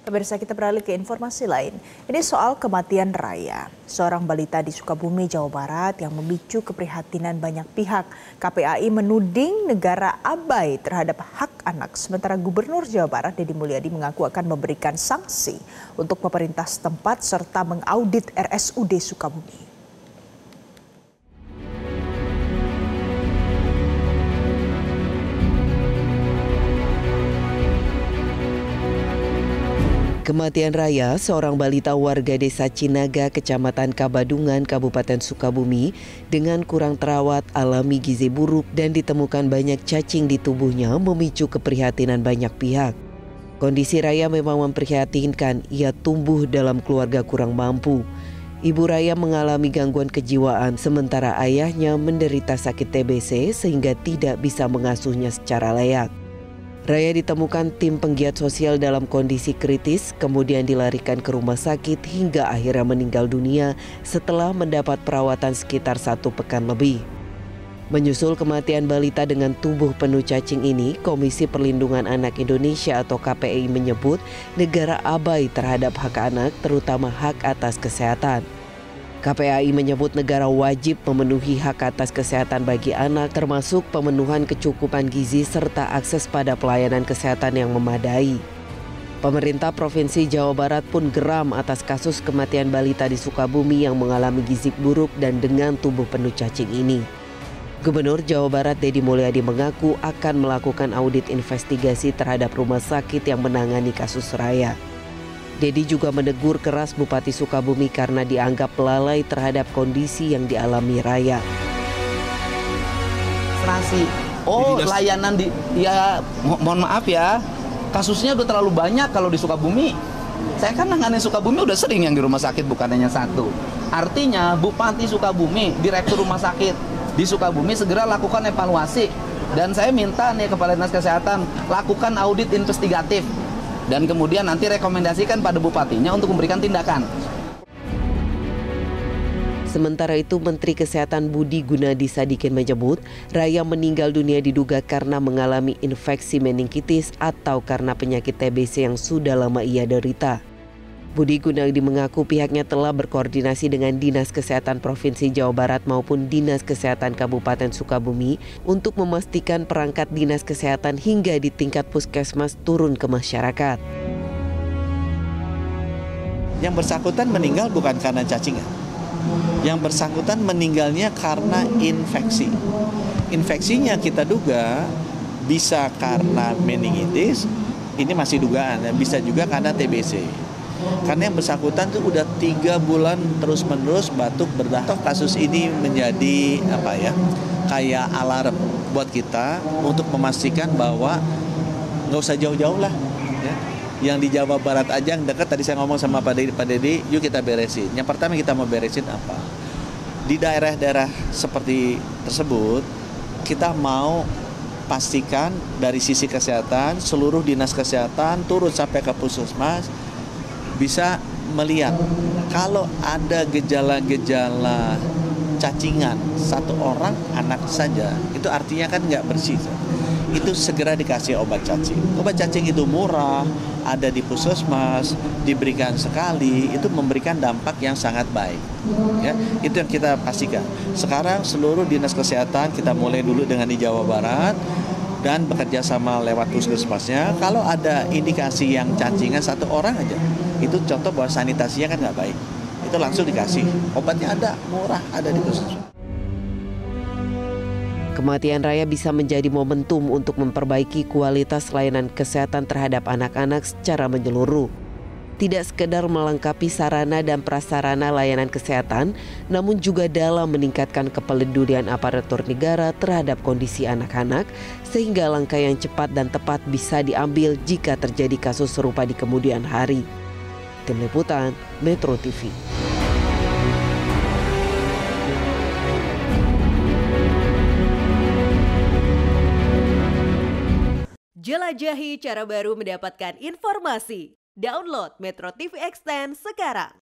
Pemirsa, kita beralih ke informasi lain. Ini soal kematian Raya, seorang balita di Sukabumi, Jawa Barat yang memicu keprihatinan banyak pihak. KPAI menuding negara abai terhadap hak anak, sementara Gubernur Jawa Barat Deddy Mulyadi mengaku akan memberikan sanksi untuk pemerintah setempat serta mengaudit RSUD Sukabumi. Kematian Raya, seorang balita warga desa Cinaga, Kecamatan Kabadungan, Kabupaten Sukabumi, dengan kurang terawat, alami gizi buruk, dan ditemukan banyak cacing di tubuhnya memicu keprihatinan banyak pihak. Kondisi Raya memang memprihatinkan, ia tumbuh dalam keluarga kurang mampu. Ibu Raya mengalami gangguan kejiwaan, sementara ayahnya menderita sakit TBC sehingga tidak bisa mengasuhnya secara layak. Raya ditemukan tim penggiat sosial dalam kondisi kritis, kemudian dilarikan ke rumah sakit hingga akhirnya meninggal dunia setelah mendapat perawatan sekitar 1 pekan lebih. Menyusul kematian balita dengan tubuh penuh cacing ini, Komisi Perlindungan Anak Indonesia atau KPI menyebut negara abai terhadap hak anak, terutama hak atas kesehatan. KPAI menyebut negara wajib memenuhi hak atas kesehatan bagi anak, termasuk pemenuhan kecukupan gizi serta akses pada pelayanan kesehatan yang memadai. Pemerintah Provinsi Jawa Barat pun geram atas kasus kematian balita di Sukabumi yang mengalami gizi buruk dan dengan tubuh penuh cacing ini. Gubernur Jawa Barat Deddy Mulyadi mengaku akan melakukan audit investigasi terhadap rumah sakit yang menangani kasus Raya. Deddy juga menegur keras Bupati Sukabumi karena dianggap lalai terhadap kondisi yang dialami Raya. Layanan mohon maaf ya, kasusnya udah terlalu banyak kalau di Sukabumi. Saya kan nanganin Sukabumi udah sering yang di rumah sakit, bukan hanya satu. Artinya Bupati Sukabumi, Direktur Rumah Sakit di Sukabumi segera lakukan evaluasi. Dan saya minta nih Kepala Dinas Kesehatan lakukan audit investigatif. Dan kemudian nanti rekomendasikan pada bupatinya untuk memberikan tindakan. Sementara itu, Menteri Kesehatan Budi Gunadi Sadikin menyebut Raya meninggal dunia diduga karena mengalami infeksi meningitis atau karena penyakit TBC yang sudah lama ia derita. Budi Gunadi mengaku pihaknya telah berkoordinasi dengan Dinas Kesehatan Provinsi Jawa Barat maupun Dinas Kesehatan Kabupaten Sukabumi untuk memastikan perangkat Dinas Kesehatan hingga di tingkat puskesmas turun ke masyarakat. Yang bersangkutan meninggal bukan karena cacingan. Yang bersangkutan meninggalnya karena infeksi. Infeksinya kita duga bisa karena meningitis, ini masih dugaan, dan bisa juga karena TBC. Karena yang bersangkutan itu udah 3 bulan terus-menerus batuk berdarah. Kasus ini menjadi kayak alarm buat kita untuk memastikan bahwa nggak usah jauh-jauh lah. Ya. Yang di Jawa Barat aja yang dekat, tadi saya ngomong sama Pak Deddy, yuk kita beresin. Yang pertama kita mau beresin apa? Di daerah-daerah seperti tersebut, kita mau pastikan dari sisi kesehatan, seluruh dinas kesehatan turun sampai ke puskesmas, bisa melihat kalau ada gejala-gejala cacingan 1 orang anak saja, itu artinya kan nggak bersih. Itu segera dikasih obat cacing. Obat cacing itu murah, ada di puskesmas, diberikan sekali, itu memberikan dampak yang sangat baik. Ya, itu yang kita pastikan. Sekarang seluruh dinas kesehatan kita mulai dulu dengan di Jawa Barat dan bekerja sama lewat puskesmasnya. Kalau ada indikasi yang cacingan 1 orang aja, itu contoh bahwa sanitasinya kan nggak baik. Itu langsung dikasih. Obatnya ada, murah, ada di puskesmas. Kematian Raya bisa menjadi momentum untuk memperbaiki kualitas layanan kesehatan terhadap anak-anak secara menyeluruh. Tidak sekedar melengkapi sarana dan prasarana layanan kesehatan, namun juga dalam meningkatkan kepedulian aparatur negara terhadap kondisi anak-anak, sehingga langkah yang cepat dan tepat bisa diambil jika terjadi kasus serupa di kemudian hari. Tim Liputan, Metro TV. Jelajahi cara baru mendapatkan informasi. Download Metro TV Extend sekarang.